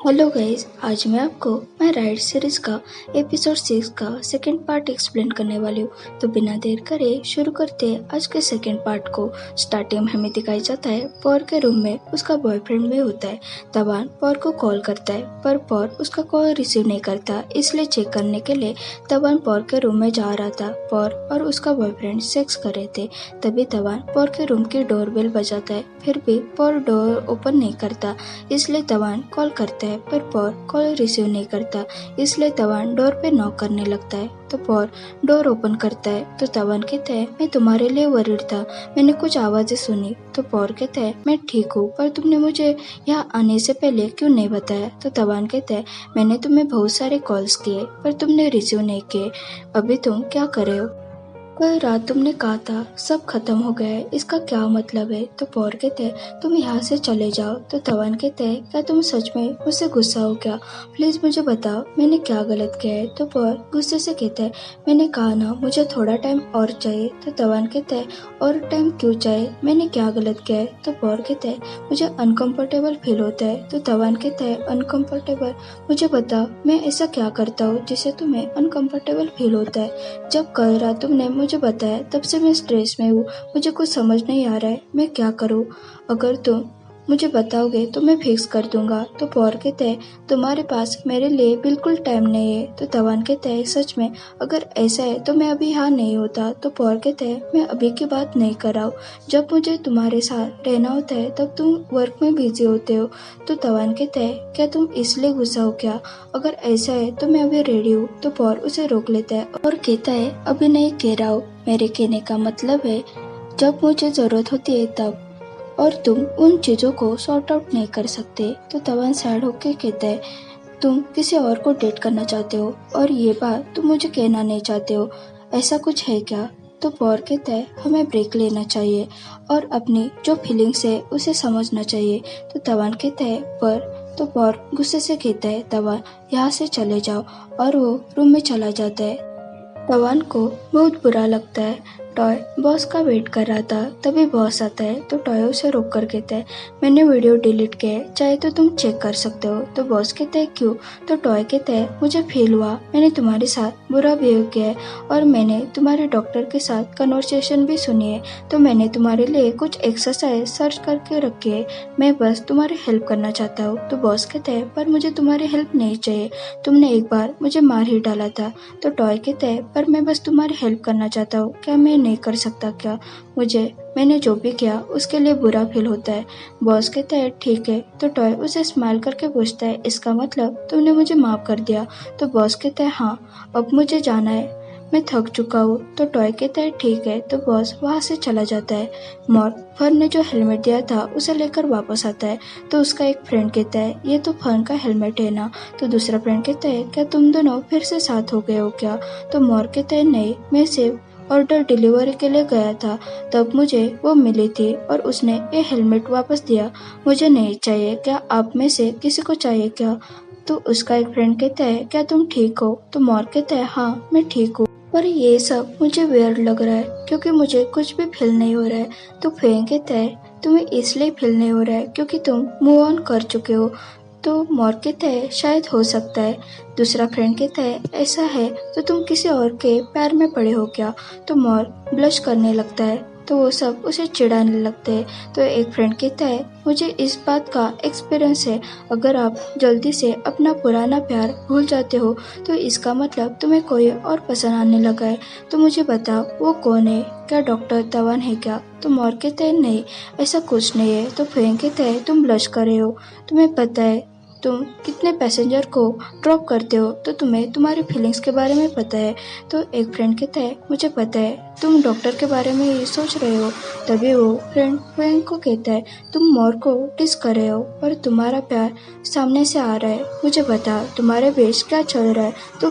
Hello guys, आज मैं आपको मैं राइड सीरीज का एपिसोड 6 का सेकंड पार्ट एक्सप्लेन करने वाली हूँ। तो बिना देर करे शुरू करते हैं आज के सेकंड पार्ट को। स्टार्टिंग में हमें दिखाई जाता है पॉर के रूम में उसका बॉयफ्रेंड भी होता है। तवान पॉर को कॉल करता है पर पॉर उसका कॉल रिसीव नहीं करता, इसलिए चेक करने के लिए तवान पॉर के रूम में जा रहा था। पॉर और उसका बॉयफ्रेंड सेक्स कर रहे थे। तभी तवान पॉर के रूम की डोरबेल बजाता है, फिर भी पॉर डोर ओपन नहीं करता, इसलिए तवान कॉल करता है पर पॉर कॉल रिसीव नहीं करता, इसलिए तवान डोर पे नॉक करने लगता है। तो पॉर डोर ओपन करता है तो तवान कहता है मैं तुम्हारे लिए वरीड था, मैंने कुछ आवाजें सुनी। तो पॉर कहता है मैं ठीक हूँ, पर तुमने मुझे यहाँ आने से पहले क्यों नहीं बताया। तो तवान कहता है मैंने तुम्हें बहुत सारे कॉल्स किए पर तुमने रिसीव नहीं किए, अभी तुम क्या कर रहे हो। कल रात तुमने कहा था सब खत्म हो गया है, इसका क्या मतलब है। तो पॉर कहते हैं तुम यहाँ से चले जाओ। तो तवान कहते हैं क्या तुम सच में मुझसे गुस्सा हो क्या, प्लीज मुझे बताओ मैंने क्या गलत किया है। तो पॉर गुस्से से कहते हैं मैंने कहा ना मुझे थोड़ा टाइम और चाहिए। तो तवान कहते हैं और टाइम क्यों चाहिए, मैंने क्या गलत किया है। तो पॉर कहते हैं मुझे अनकम्फर्टेबल फील होता है। तो तवान कहते हैं अनकम्फर्टेबल, मुझे बताओ मैं ऐसा क्या करता हूँ जिससे तुम्हें अनकम्फर्टेबल फील होता है। जब कल रात तुमने मुझे बताया तब से मैं स्ट्रेस में हूँ, मुझे कुछ समझ नहीं आ रहा है मैं क्या करूँ। अगर तुम मुझे बताओगे तो मैं फिक्स कर दूंगा। तो पॉर कहते हैं तुम्हारे पास मेरे लिए बिल्कुल टाइम नहीं है। तो तवान कहते हैं सच में, अगर ऐसा है तो मैं अभी यहाँ नहीं होता। तो पॉर कहते हैं मैं अभी की बात नहीं कर रहा हूँ, जब मुझे तुम्हारे साथ रहना होता है तब तुम वर्क में बिजी होते हो। तो तवान कहते हैं क्या तुम इसलिए गुस्सा हो क्या, अगर ऐसा है तो मैं अभी रेडी हूँ। तो पॉर उसे रोक लेता है और कहता है अभी नहीं कह रहा हूँ, मेरे कहने का मतलब है जब मुझे जरूरत होती है तब, और तुम उन चीजों को सॉर्ट आउट नहीं कर सकते। तो तवान सैड होके कहता है तुम किसी और को डेट करना चाहते हो और ये बात तुम मुझे कहना नहीं चाहते हो, ऐसा कुछ है क्या। तो पॉर कहता है हमें ब्रेक लेना चाहिए और अपनी जो फीलिंग्स है उसे समझना चाहिए। तो तवान कहता है पर। तो पॉर गुस्से से कहता है तवान यहाँ से चले जाओ, और वो रूम में चला जाता है। तवान को बहुत बुरा लगता है। टॉय बॉस का वेट कर रहा था, तभी बॉस आता है। तो टॉय उसे रोक कर कहता है मैंने वीडियो डिलीट किया है, चाहे तो तुम चेक कर सकते हो। तो बॉस कहता है क्यों। तो टॉय कहता है मुझे फील हुआ मैंने तुम्हारे साथ बुरा बिहेव किया है, और मैंने तुम्हारे डॉक्टर के साथ कन्वर्सेशन भी सुनी है, तो मैंने तुम्हारे लिए कुछ एक्सरसाइज सर्च करके रखी है, मैं बस तुम्हारी हेल्प करना चाहता हूँ। तो बॉस कहता है पर मुझे तुम्हारी हेल्प नहीं चाहिए, तुमने एक बार मुझे मार ही डाला था। तो टॉय कहता है पर मैं बस तुम्हारी हेल्प करना चाहता हूँ, क्या मैं नहीं कर सकता क्या, मैंने जो भी किया उसके लिए बुरा फील होता है। बॉस कहता है ठीक है। तो टॉय उसे स्माइल करके पूछता है इसका मतलब तुमने मुझे माफ कर दिया। तो बॉस कहता है हाँ अब मुझे जाना है, मैं थक चुका हूँ। तो टॉय कहता है ठीक है। तो बॉस वहाँ से चला जाता है। मॉर्क फर्न ने जो हेलमेट दिया था उसे लेकर वापस आता है। तो उसका एक फ्रेंड कहता है ये तो फर्न का हेलमेट है ना। तो दूसरा फ्रेंड कहता है क्या तुम दोनों फिर से साथ हो गए हो क्या। तो मॉर्क कहता है नहीं, मैं सिर्फ ऑर्डर डिलीवरी के लिए गया था, तब मुझे वो मिली थी और उसने ये हेलमेट वापस दिया, मुझे नहीं चाहिए, क्या आप में से किसी को चाहिए क्या। तो उसका एक फ्रेंड कहता है क्या तुम ठीक हो। तो मॉर्क कहता है हाँ मैं ठीक हूँ, पर ये सब मुझे वियर्ड लग रहा है क्योंकि मुझे कुछ भी फील नहीं हो रहा है। तो फेंग कहता है तुम्हें इसलिए फील नहीं हो रहा है क्योंकि तुम मूव ऑन कर चुके हो। तो मॉर्क कहता है शायद हो सकता है। दूसरा फ्रेंड कहता है ऐसा है तो तुम किसी और के पैर में पड़े हो क्या। तो मॉर्क ब्लश करने लगता है, तो वो सब उसे चिढ़ाने लगते हैं। तो एक फ्रेंड कहता है मुझे इस बात का एक्सपीरियंस है, अगर आप जल्दी से अपना पुराना प्यार भूल जाते हो तो इसका मतलब तुम्हें कोई और पसंद आने लगा है, तो मुझे बताओ वो कौन है, क्या डॉक्टर तवान है क्या। तो मॉर्क कहता है नहीं ऐसा कुछ नहीं है। तो फ्रेंड कहता है तुम ब्लश कर रहे हो, तुम्हें पता है तुम कितने पैसेंजर को ड्रॉप करते हो, तो तुम्हें तुम्हारी फीलिंग्स के बारे में पता है। तो एक फ्रेंड कहता है मुझे पता है तुम डॉक्टर के बारे में ही सोच रहे हो। तभी वो फ्रेंड फ्रेंड को कहता है तुम मोर को डिस कर रहे हो पर तुम्हारा प्यार सामने से आ रहा है, मुझे बता तुम्हारे बीच क्या चल रहा है। तो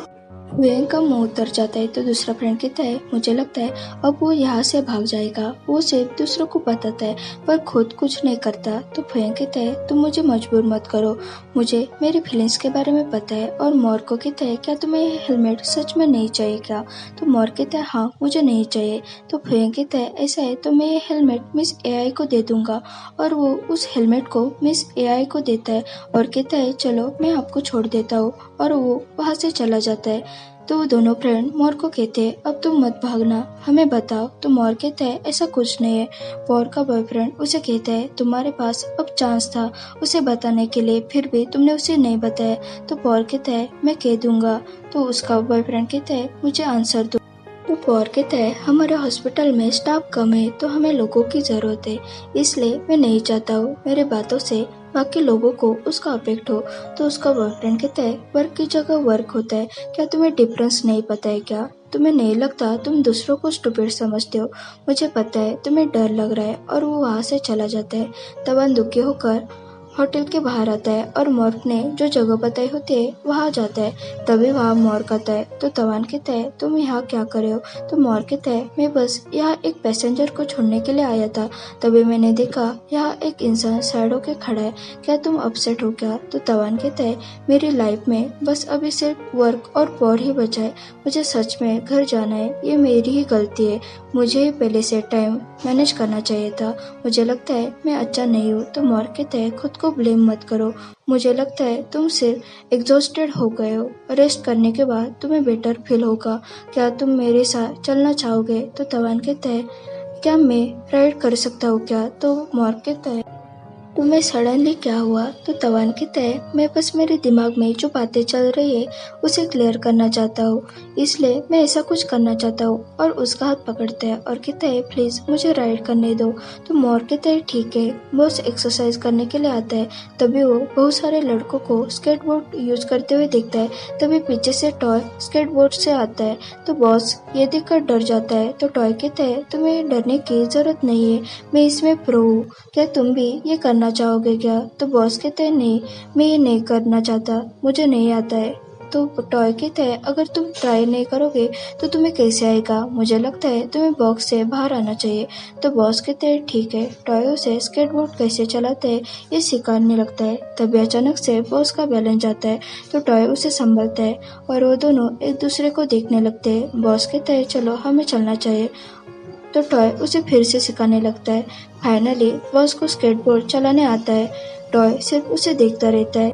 वेंग का मुंह उतर जाता है तो दूसरा फ्रेंड कहता है मुझे लगता है अब वो यहाँ से भाग जाएगा। वो सिर्फ दूसरों को बताता है पर खुद कुछ नहीं करता। तो वेंग कहता है तुम मुझे मजबूर मत करो, मुझे मेरी फीलिंग्स के बारे में पता है। और मोर को कहता है क्या तुम्हें ये हेलमेट सच में नहीं चाहिए क्या? तो मोर कहता है हाँ मुझे नहीं चाहिए। तो वेंग कहता है ऐसा है तो मैं ये हेलमेट मिस एआई को दे दूंगा। और वो उस हेलमेट को मिस एआई को देता है और कहता है चलो मैं आपको छोड़ देता हूँ। और वो वहाँ से चला जाता है। तो वो दोनों फ्रेंड मोर को कहते हैं अब तुम मत भागना, हमें बताओ। तो मोर कहता है ऐसा कुछ नहीं है। मोर का बॉयफ्रेंड उसे कहता है तुम्हारे पास अब चांस था उसे बताने के लिए, फिर भी तुमने उसे नहीं बताया। तो मोर कहता है मैं कह दूंगा। तो उसका बॉयफ्रेंड कहता है मुझे आंसर दो। तो पॉर कहता है हमारे हॉस्पिटल में स्टाफ कम है तो हमें लोगों की जरूरत है, इसलिए मैं नहीं चाहता हूँ मेरे बातों से बाकी लोगों को उसका अफेक्ट हो। तो उसका बॉयफ्रेंड कहता है वर्क की जगह वर्क होता है, क्या तुम्हें डिफरेंस नहीं पता है क्या? तुम्हें नहीं लगता तुम दूसरों को स्टूपिड समझते हो? मुझे पता है तुम्हें डर लग रहा है। और वो वहाँ से चला जाता है। तवन दुखी होकर होटल के बाहर आता है और मॉर्क ने जो जगह बताई होती है वहाँ जाता है। तभी वहाँ मॉर्क आता है। तो तवान कहता है तुम यहाँ क्या कर रहे हो? तो मॉर्क कहता है मैं बस यहाँ एक पैसेंजर को छोड़ने के लिए आया था, तभी मैंने देखा यहाँ एक इंसान साइड होके खड़ा है, क्या तुम अपसेट हो क्या? तो तवान कहता है मेरी लाइफ में बस अभी सिर्फ वर्क और पॉर ही बचा है, मुझे सच में घर जाना है, ये मेरी ही गलती है, मुझे ही पहले से टाइम मैनेज करना चाहिए था, मुझे लगता है मैं अच्छा नहीं हूँ। तो मॉर्क कहता है खुद को ब्लेम मत करो, मुझे लगता है तुम सिर्फ एग्जॉस्टेड हो गए हो, रेस्ट करने के बाद तुम्हें बेटर फील होगा, क्या तुम मेरे साथ चलना चाहोगे? तो तवान कहता है क्या मैं राइड कर सकता हूँ क्या? तो मॉर्क कहता है तुम्हें सडनली क्या हुआ? तो तवान कहता है मैं बस मेरे दिमाग में जो बातें चल रही है उसे क्लियर करना चाहता हूँ, इसलिए मैं ऐसा कुछ करना चाहता हूँ। और उसका हाथ पकड़ता है और कहता है प्लीज मुझे राइड करने दो। तो मोर कहता है ठीक है। बॉस एक्सरसाइज करने के लिए आता है, तभी वो बहुत सारे लड़कों को स्केटबोर्ड यूज करते हुए देखता है। तभी पीछे से टॉय स्केटबोर्ड से आता है। तो बॉस ये देखकर डर जाता है। तो टॉय कहता है तुम्हें डरने की जरूरत नहीं है, मैं इसमें प्रो हूँ, क्या तुम भी ये करना चाहोगे क्या? तो बॉस कहते हैं नहीं, मैं ये नहीं करना चाहता, मुझे नहीं आता है। तो टॉय कहते हैं अगर तुम ट्राई नहीं करोगे तो तुम्हें कैसे आएगा, मुझे लगता है तुम्हें बॉक्स से बाहर आना चाहिए। तो बॉस कहते हैं ठीक है। टॉय उसे स्केटबोर्ड कैसे चलाते हैं ये सिखाने लगता है। तभी अचानक से बॉस का बैलेंस जाता है। तो टॉय उसे संभलता है और वो दोनों एक दूसरे को देखने लगते हैं। बॉस कहते हैं चलो हमें चलना चाहिए। तो टॉय उसे फिर से सिखाने लगता है। फाइनली बॉस को स्केटबोर्ड चलाने आता है। टॉय सिर्फ उसे देखता रहता है।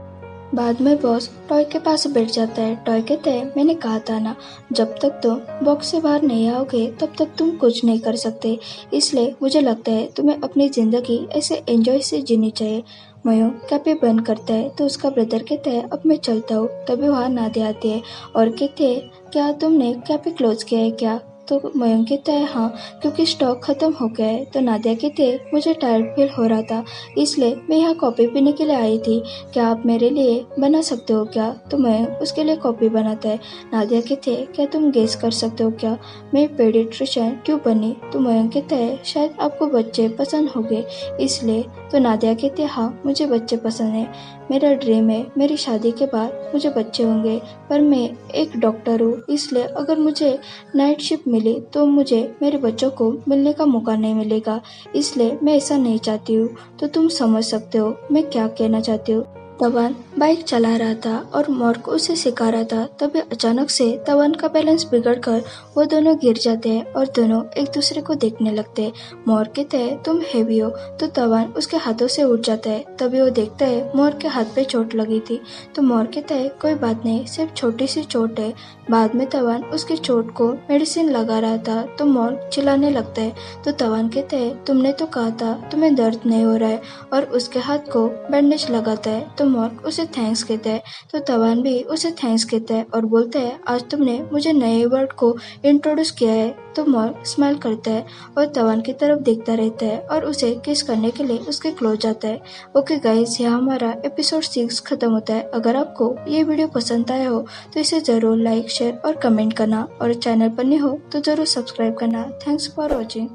बाद में बॉस टॉय के पास बैठ जाता है। टॉय कहता है मैंने कहा था ना, जब तक तुम बॉक्स से बाहर नहीं आओगे तब तक तुम कुछ नहीं कर सकते, इसलिए मुझे लगता है तुम्हें अपनी जिंदगी ऐसे एंजॉय से जीनी चाहिए। मयूर कैफे बंद करता है तो उसका ब्रदर कहता है अब मैं चलता हूँ। तभी वहाँ नादिया आती है और कहते हैं क्या तुमने कैफे क्लोज किया है क्या? तो मयंक कहता है हाँ, क्योंकि स्टॉक खत्म हो गया है। तो नादिया कहते हैं मुझे टायर्ड फील हो रहा था, इसलिए मैं यहाँ कॉफी पीने के लिए आई थी, क्या आप मेरे लिए बना सकते हो क्या? तो मयंक उसके लिए कॉफी बनाता है। नादिया कहते हैं क्या तुम गेस कर सकते हो क्या मैं पेडिट्रिशियन क्यों बनी? तो मयंक कहता है शायद आपको बच्चे पसंद हो गए इसलिए। तो नादिया कहते हैं हाँ मुझे बच्चे पसंद है, मेरा ड्रीम है मेरी शादी के बाद मुझे बच्चे होंगे, पर मैं एक डॉक्टर हूँ, इसलिए अगर मुझे नाइट शिफ्ट मिली तो मुझे मेरे बच्चों को मिलने का मौका नहीं मिलेगा, इसलिए मैं ऐसा नहीं चाहती हूँ। तो तुम समझ सकते हो मैं क्या कहना चाहती हूँ। तवान बाइक चला रहा था और मॉर्क उसे सिखा रहा था। तभी अचानक से तवान का बैलेंस बिगड़कर वो दोनों गिर जाते हैं और दोनों एक दूसरे को देखने लगते हैं। मॉर्क कहता है तुम हेवी हो। तो तवान उसके हाथों से उठ जाता है। तभी वो देखता है मॉर्क के हाथ पे चोट लगी थी। तो मॉर्क कहता है कोई बात नहीं, सिर्फ छोटी सी चोट है। बाद में तवान उसकी चोट को मेडिसिन लगा रहा था तो मॉर्क चिल्लाने लगता है। तो तवान कहता है तुमने तो कहा था तुम्हें दर्द नहीं हो रहा है, और उसके हाथ को बैंडेज लगाता है। तो मॉर्क उसे थैंक्स कहता है। तो तवान भी उसे थैंक्स कहता है और बोलता है आज तुमने मुझे नए वर्ड को इंट्रोड्यूस किया है। तो मॉर्क स्माइल करता है और तवान की तरफ देखता रहता है और उसे किस करने के लिए उसके क्लोज जाता है। ओके गाइस, यहाँ हमारा एपिसोड 6 खत्म होता है। अगर आपको ये वीडियो पसंद आया हो तो इसे जरूर लाइक शेयर और कमेंट करना, और चैनल पर नहीं हो तो जरूर सब्सक्राइब करना। Thanks for watching.